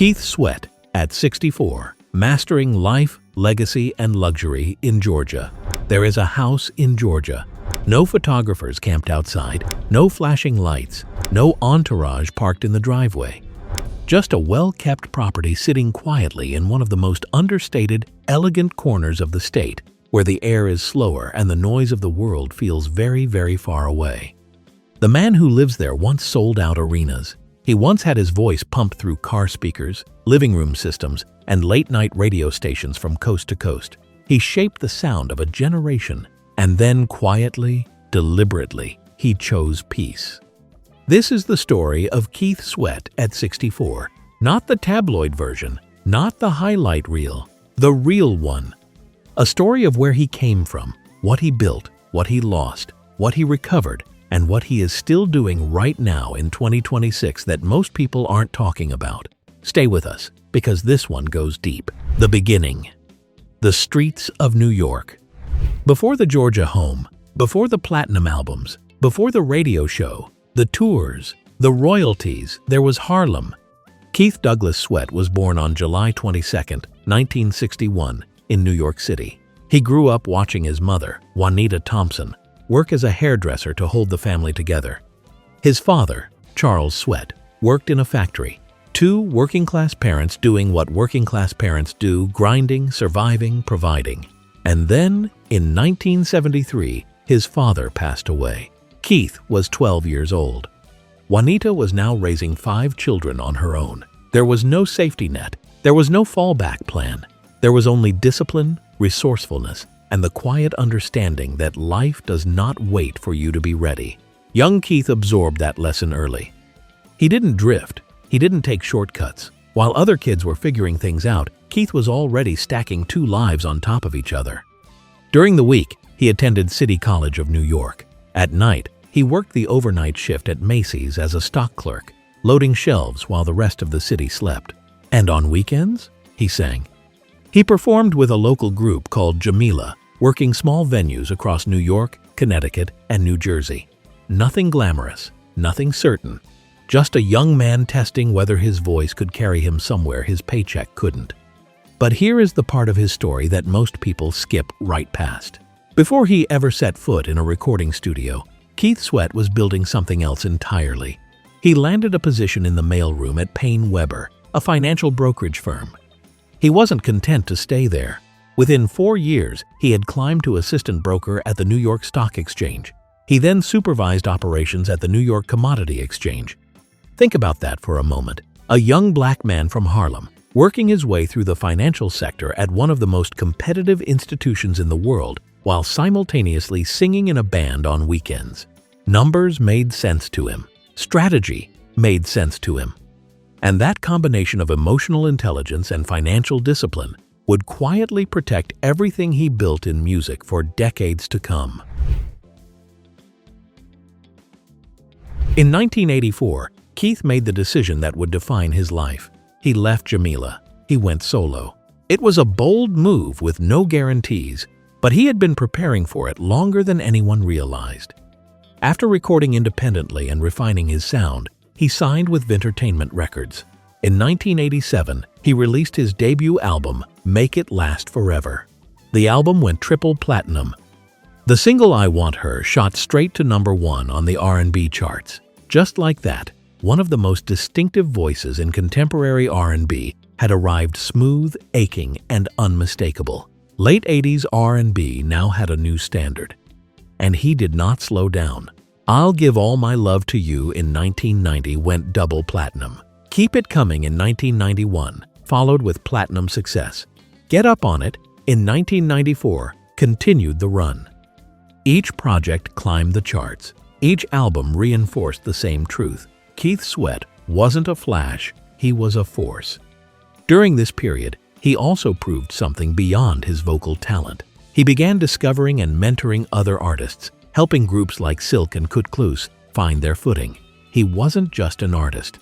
Keith Sweat, at 64, mastering life, legacy, and luxury in Georgia. There is a house in Georgia. No photographers camped outside, no flashing lights, no entourage parked in the driveway. Just a well-kept property sitting quietly in one of the most understated, elegant corners of the state, where the air is slower and the noise of the world feels very, very far away. The man who lives there once sold out arenas. He once had his voice pumped through car speakers, living room systems, and late-night radio stations from coast to coast. He shaped the sound of a generation, and then quietly, deliberately, he chose peace. This is the story of Keith Sweat at 64. Not the tabloid version, not the highlight reel, the real one. A story of where he came from, what he built, what he lost, what he recovered, and what he is still doing right now in 2026 that most people aren't talking about. Stay with us, because this one goes deep. The beginning. The streets of New York. Before the Georgia home, before the platinum albums, before the radio show, the tours, the royalties, there was Harlem. Keith Douglas Sweat was born on July 22, 1961, in New York City. He grew up watching his mother, Juanita Thompson, work as a hairdresser to hold the family together. His father, Charles Sweat, worked in a factory. Two working-class parents doing what working-class parents do, grinding, surviving, providing. And then, in 1973, his father passed away. Keith was 12 years old. Juanita was now raising 5 children on her own. There was no safety net. There was no fallback plan. There was only discipline, resourcefulness, and the quiet understanding that life does not wait for you to be ready. Young Keith absorbed that lesson early. He didn't drift. He didn't take shortcuts. While other kids were figuring things out, Keith was already stacking 2 lives on top of each other. During the week, he attended City College of New York. At night, he worked the overnight shift at Macy's as a stock clerk, loading shelves while the rest of the city slept. And on weekends, he sang. He performed with a local group called Jamila, working small venues across New York, Connecticut, and New Jersey. Nothing glamorous, nothing certain. Just a young man testing whether his voice could carry him somewhere his paycheck couldn't. But here is the part of his story that most people skip right past. Before he ever set foot in a recording studio, Keith Sweat was building something else entirely. He landed a position in the mailroom at Payne Weber, a financial brokerage firm. He wasn't content to stay there. Within 4 years, he had climbed to assistant broker at the New York Stock Exchange. He then supervised operations at the New York Commodity Exchange. Think about that for a moment. A young black man from Harlem, working his way through the financial sector at one of the most competitive institutions in the world, while simultaneously singing in a band on weekends. Numbers made sense to him. Strategy made sense to him. And that combination of emotional intelligence and financial discipline would quietly protect everything he built in music for decades to come. In 1984, Keith made the decision that would define his life. He left Jamila. He went solo. It was a bold move with no guarantees, but he had been preparing for it longer than anyone realized. After recording independently and refining his sound, he signed with Entertainment Records. In 1987, he released his debut album, Make It Last Forever. The album went triple platinum. The single I Want Her shot straight to #1 on the R&B charts. Just like that, one of the most distinctive voices in contemporary R&B had arrived, smooth, aching, and unmistakable. Late 80s R&B now had a new standard. And he did not slow down. I'll Give All My Love to You in 1990 went double platinum. Keep It Coming in 1991 followed with platinum success. Get Up On It in 1994 continued the run. Each project climbed the charts. Each album reinforced the same truth. Keith Sweat wasn't a flash, he was a force. During this period, he also proved something beyond his vocal talent. He began discovering and mentoring other artists, helping groups like Silk and Kut Klux find their footing. He wasn't just an artist.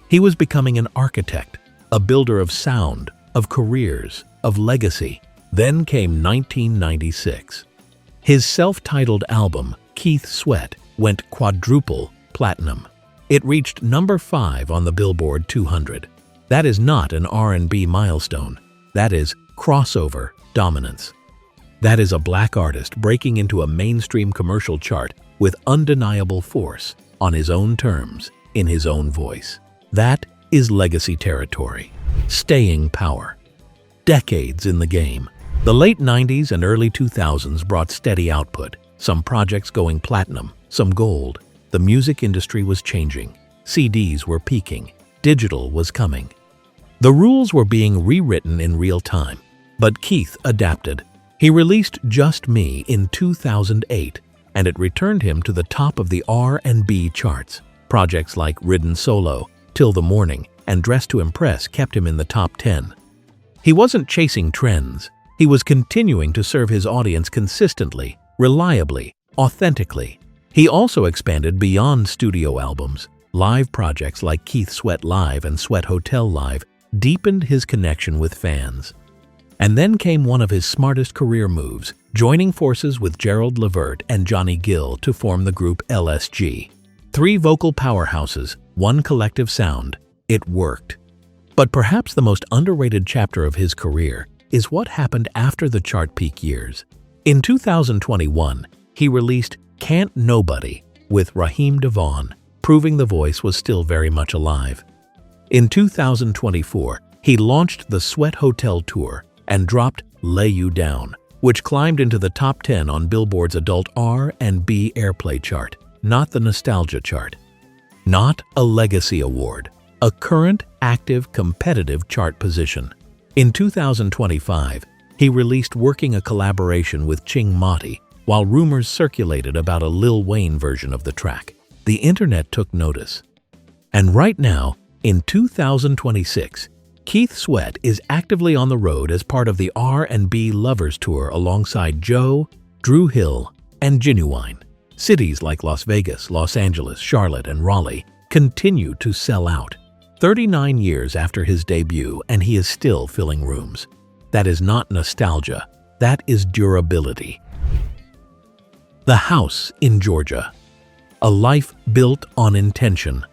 He was becoming an architect, a builder of sound, of careers, of legacy. Then came 1996. His self-titled album, Keith Sweat, went quadruple platinum. It reached #5 on the Billboard 200. That is not an R&B milestone. That is crossover dominance. That is a black artist breaking into a mainstream commercial chart with undeniable force, on his own terms, in his own voice. That is legacy territory. Staying power. Decades in the game. The late 90s and early 2000s brought steady output, some projects going platinum, some gold. The music industry was changing. CDs were peaking. Digital was coming. The rules were being rewritten in real time. But Keith adapted. He released Just Me in 2008, and it returned him to the top of the R&B charts. Projects like Ridden Solo, Till the Morning, and Dress to Impress kept him in the top 10. He wasn't chasing trends. He was continuing to serve his audience consistently, reliably, authentically. He also expanded beyond studio albums. Live projects like Keith Sweat Live and Sweat Hotel Live deepened his connection with fans. And then came one of his smartest career moves, joining forces with Gerald Levert and Johnny Gill to form the group LSG. 3 vocal powerhouses, 1 collective sound. It worked. But perhaps the most underrated chapter of his career is what happened after the chart peak years. In 2021, he released Can't Nobody with Raheem DeVaughn, proving the voice was still very much alive. In 2024, he launched the Sweat Hotel Tour and dropped Lay You Down, which climbed into the top 10 on Billboard's adult R&B airplay chart, not the nostalgia chart. Not a legacy award, a current, active, competitive chart position. In 2025, he released Working, a collaboration with Ching Mati, while rumors circulated about a Lil Wayne version of the track. The internet took notice. And right now, in 2026, Keith Sweat is actively on the road as part of the R&B Lovers Tour alongside Joe, Drew Hill, and Genuine. Cities like Las Vegas, Los Angeles, Charlotte, and Raleigh continue to sell out. 39 years after his debut, and he is still filling rooms. That is not nostalgia. That is durability. The House in Georgia. A life built on intention.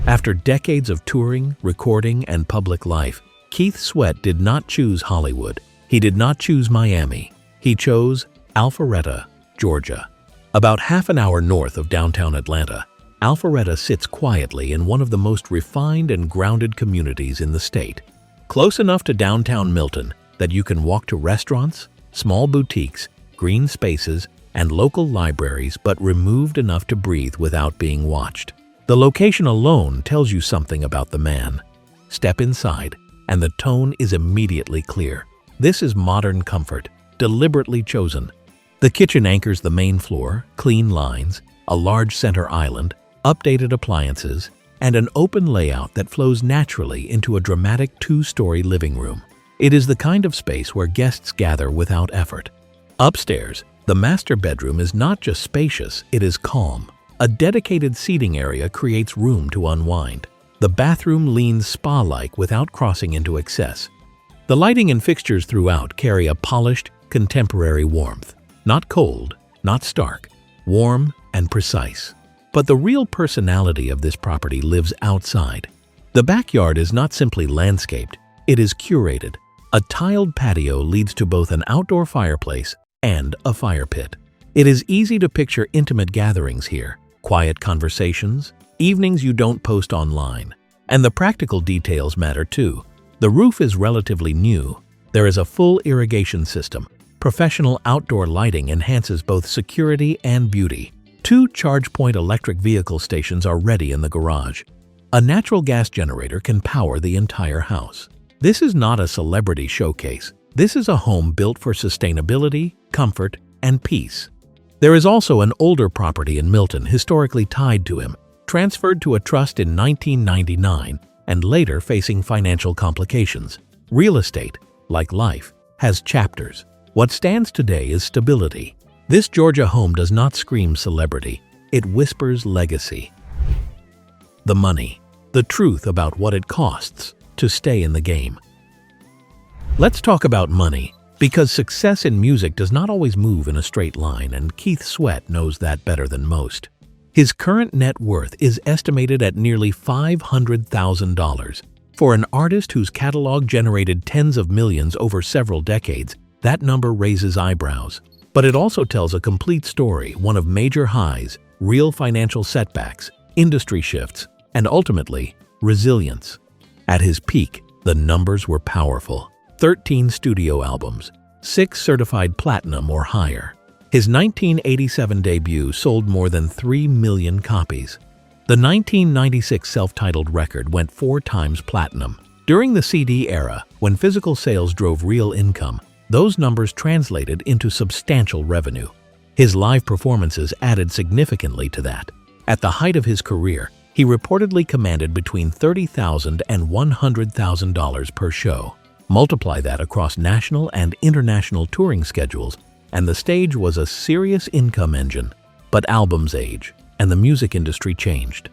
After decades of touring, recording, and public life, Keith Sweat did not choose Hollywood. He did not choose Miami. He chose Alpharetta, Georgia. About half an hour north of downtown Atlanta, Alpharetta sits quietly in one of the most refined and grounded communities in the state. Close enough to downtown Milton that you can walk to restaurants, small boutiques, green spaces, and local libraries, but removed enough to breathe without being watched. The location alone tells you something about the man. Step inside, and the tone is immediately clear. This is modern comfort, deliberately chosen. The kitchen anchors the main floor, clean lines, a large center island, updated appliances, and an open layout that flows naturally into a dramatic 2-story living room. It is the kind of space where guests gather without effort. Upstairs, the master bedroom is not just spacious, it is calm. A dedicated seating area creates room to unwind. The bathroom leans spa-like without crossing into excess. The lighting and fixtures throughout carry a polished, contemporary warmth. Not cold, not stark, warm and precise. But the real personality of this property lives outside. The backyard is not simply landscaped, it is curated. A tiled patio leads to both an outdoor fireplace and a fire pit. It is easy to picture intimate gatherings here, quiet conversations, evenings you don't post online. And the practical details matter too. The roof is relatively new. There is a full irrigation system. Professional outdoor lighting enhances both security and beauty. 2 ChargePoint electric vehicle stations are ready in the garage. A natural gas generator can power the entire house. This is not a celebrity showcase. This is a home built for sustainability, comfort, and peace. There is also an older property in Milton historically tied to him, transferred to a trust in 1999 and later facing financial complications. Real estate, like life, has chapters. What stands today is stability. This Georgia home does not scream celebrity, it whispers legacy. The money, the truth about what it costs to stay in the game. Let's talk about money, because success in music does not always move in a straight line, and Keith Sweat knows that better than most. His current net worth is estimated at nearly $500,000, For an artist whose catalog generated tens of millions over several decades, that number raises eyebrows. But it also tells a complete story, one of major highs, real financial setbacks, industry shifts, and ultimately, resilience. At his peak, the numbers were powerful. 13 studio albums, 6 certified platinum or higher. His 1987 debut sold more than 3 million copies. The 1996 self-titled record went 4 times platinum. During the CD era, when physical sales drove real income, those numbers translated into substantial revenue. His live performances added significantly to that. At the height of his career, he reportedly commanded between $30,000 and $100,000 per show. Multiply that across national and international touring schedules, and the stage was a serious income engine. But albums age, and the music industry changed.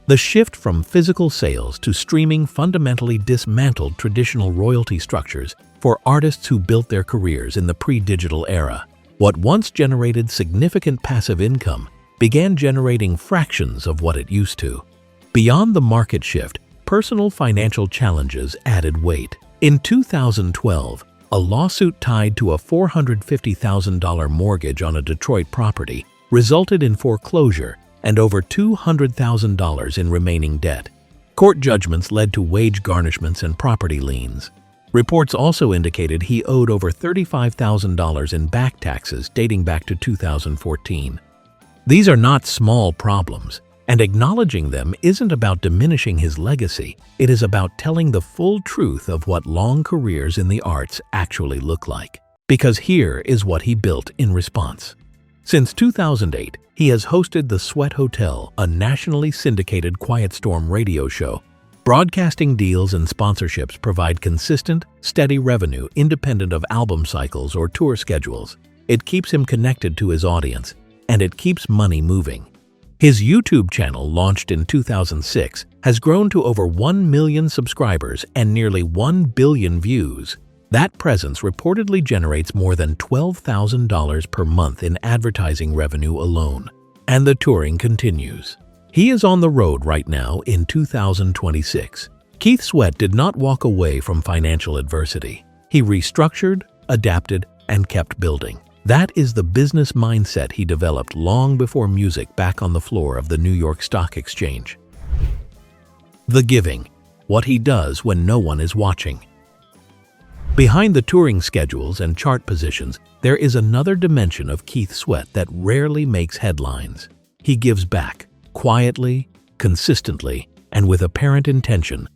The shift from physical sales to streaming fundamentally dismantled traditional royalty structures for artists who built their careers in the pre-digital era. What once generated significant passive income began generating fractions of what it used to. Beyond the market shift, personal financial challenges added weight. In 2012, a lawsuit tied to a $450,000 mortgage on a Detroit property resulted in foreclosure and over $200,000 in remaining debt. Court judgments led to wage garnishments and property liens. Reports also indicated he owed over $35,000 in back taxes dating back to 2014. These are not small problems, and acknowledging them isn't about diminishing his legacy. It is about telling the full truth of what long careers in the arts actually look like. Because here is what he built in response. Since 2008, he has hosted The Sweat Hotel, a nationally syndicated Quiet Storm radio show. Broadcasting deals and sponsorships provide consistent, steady revenue independent of album cycles or tour schedules. It keeps him connected to his audience, and it keeps money moving. His YouTube channel, launched in 2006, has grown to over 1 million subscribers and nearly 1 billion views. That presence reportedly generates more than $12,000 per month in advertising revenue alone. And the touring continues. He is on the road right now in 2026. Keith Sweat did not walk away from financial adversity. He restructured, adapted, and kept building. That is the business mindset he developed long before music back on the floor of the New York Stock Exchange. The giving, what he does when no one is watching. Behind the touring schedules and chart positions, there is another dimension of Keith Sweat that rarely makes headlines. He gives back, quietly, consistently, and with apparent intention.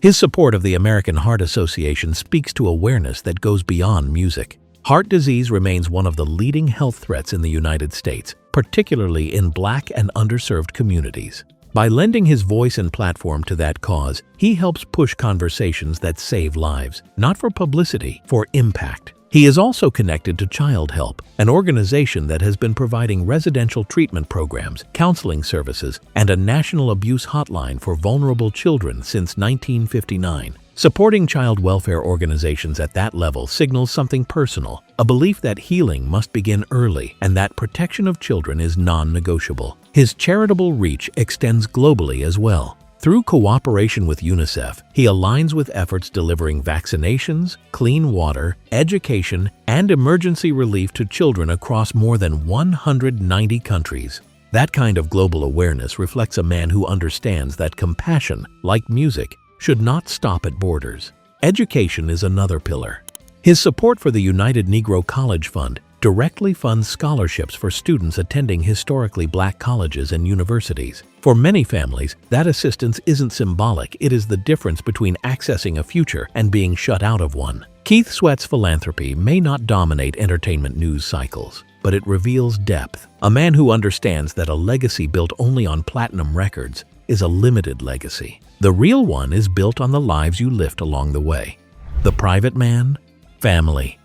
His support of the American Heart Association speaks to awareness that goes beyond music. Heart disease remains one of the leading health threats in the United States, particularly in Black and underserved communities. By lending his voice and platform to that cause, he helps push conversations that save lives, not for publicity, for impact. He is also connected to Child Help, an organization that has been providing residential treatment programs, counseling services, and a national abuse hotline for vulnerable children since 1959. Supporting child welfare organizations at that level signals something personal, a belief that healing must begin early and that protection of children is non-negotiable. His charitable reach extends globally as well. Through cooperation with UNICEF, he aligns with efforts delivering vaccinations, clean water, education, and emergency relief to children across more than 190 countries. That kind of global awareness reflects a man who understands that compassion, like music, should not stop at borders. Education is another pillar. His support for the United Negro College Fund directly funds scholarships for students attending historically Black colleges and universities. For many families, that assistance isn't symbolic, it is the difference between accessing a future and being shut out of one. Keith Sweat's philanthropy may not dominate entertainment news cycles, but it reveals depth. A man who understands that a legacy built only on platinum records is a limited legacy. The real one is built on the lives you lift along the way. The private man, family,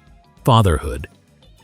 fatherhood,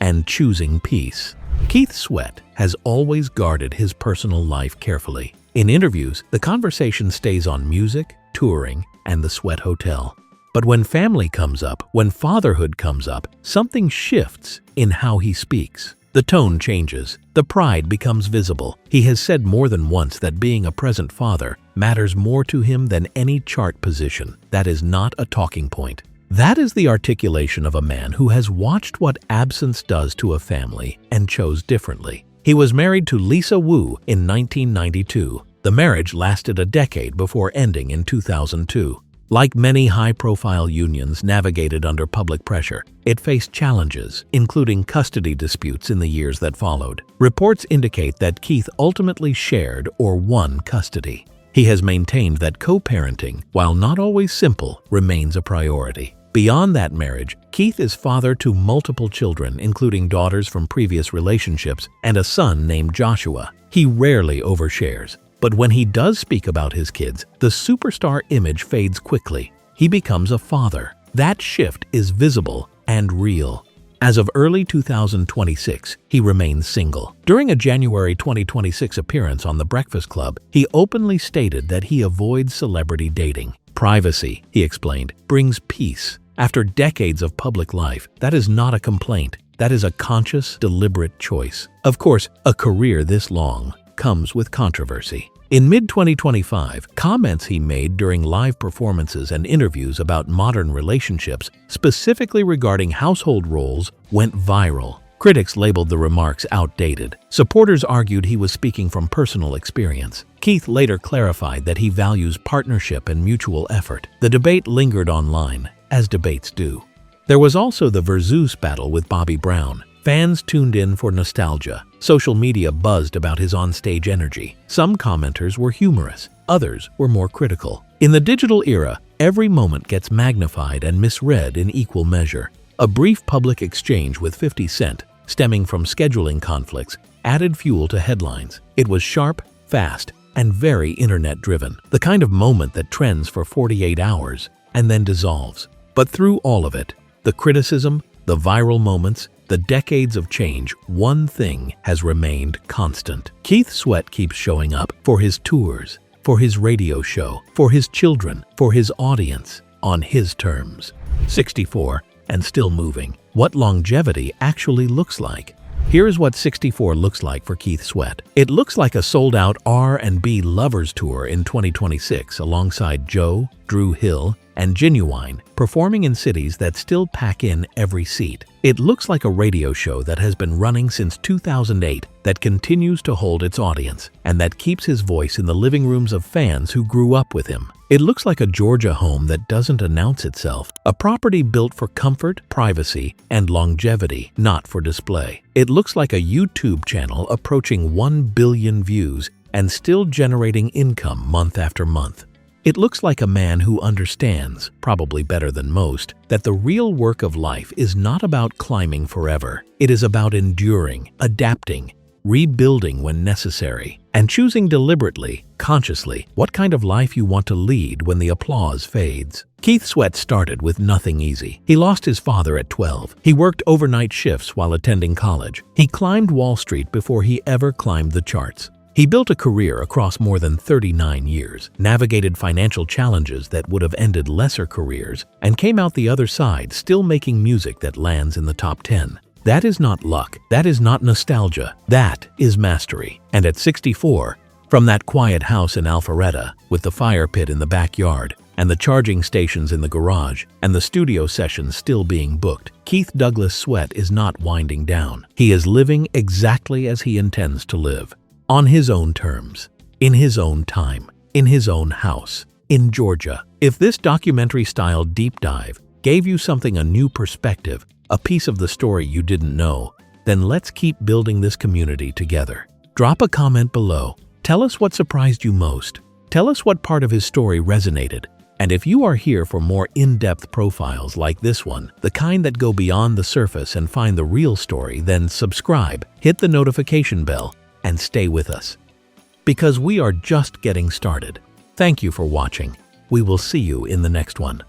and choosing peace. Keith Sweat has always guarded his personal life carefully. In interviews, the conversation stays on music, touring, and the Sweat Hotel. But when family comes up, when fatherhood comes up, something shifts in how he speaks. The tone changes. The pride becomes visible. He has said more than once that being a present father matters more to him than any chart position. That is not a talking point. That is the articulation of a man who has watched what absence does to a family and chose differently. He was married to Lisa Wu in 1992. The marriage lasted a decade before ending in 2002. Like many high-profile unions navigated under public pressure, it faced challenges, including custody disputes in the years that followed. Reports indicate that Keith ultimately shared or won custody. He has maintained that co-parenting, while not always simple, remains a priority. Beyond that marriage, Keith is father to multiple children, including daughters from previous relationships and a son named Joshua. He rarely overshares. But when he does speak about his kids, the superstar image fades quickly. He becomes a father. That shift is visible and real. As of early 2026, he remains single. During a January 2026 appearance on The Breakfast Club, he openly stated that he avoids celebrity dating. Privacy, he explained, brings peace. After decades of public life, that is not a complaint. That is a conscious, deliberate choice. Of course, a career this long comes with controversy. In mid-2025, comments he made during live performances and interviews about modern relationships, specifically regarding household roles, went viral. Critics labeled the remarks outdated. Supporters argued he was speaking from personal experience. Keith later clarified that he values partnership and mutual effort. The debate lingered online, as debates do. There was also the Versus battle with Bobby Brown. Fans tuned in for nostalgia. Social media buzzed about his onstage energy. Some commenters were humorous, others were more critical. In the digital era, every moment gets magnified and misread in equal measure. A brief public exchange with 50 Cent, stemming from scheduling conflicts, added fuel to headlines. It was sharp, fast, and very internet-driven. The kind of moment that trends for 48 hours and then dissolves. But through all of it, the criticism, the viral moments, the decades of change, one thing has remained constant. Keith Sweat keeps showing up for his tours, for his radio show, for his children, for his audience, on his terms. 64 and still moving. What longevity actually looks like. Here's what 64 looks like for Keith Sweat. It looks like a sold-out R&B Lovers Tour in 2026 alongside Joe, Drew Hill, and Genuine, performing in cities that still pack in every seat. It looks like a radio show that has been running since 2008 that continues to hold its audience and that keeps his voice in the living rooms of fans who grew up with him. It looks like a Georgia home that doesn't announce itself, a property built for comfort, privacy, and longevity, not for display. It looks like a YouTube channel approaching 1 billion views and still generating income month after month. It looks like a man who understands, probably better than most, that the real work of life is not about climbing forever. It is about enduring, adapting, rebuilding when necessary, and choosing deliberately, consciously, what kind of life you want to lead when the applause fades. Keith Sweat started with nothing easy. He lost his father at 12. He worked overnight shifts while attending college. He climbed Wall Street before he ever climbed the charts. He built a career across more than 39 years, navigated financial challenges that would have ended lesser careers, and came out the other side still making music that lands in the top 10. That is not luck. That is not nostalgia. That is mastery. And at 64, from that quiet house in Alpharetta, with the fire pit in the backyard, and the charging stations in the garage, and the studio sessions still being booked, Keith Douglas Sweat is not winding down. He is living exactly as he intends to live. On his own terms, in his own time, in his own house, in Georgia. If this documentary-style deep dive gave you a new perspective, a piece of the story you didn't know, then let's keep building this community together. Drop a comment below. Tell us what surprised you most. Tell us what part of his story resonated. And if you are here for more in-depth profiles like this one, the kind that go beyond the surface and find the real story, then subscribe, hit the notification bell, and stay with us. Because we are just getting started. Thank you for watching. We will see you in the next one.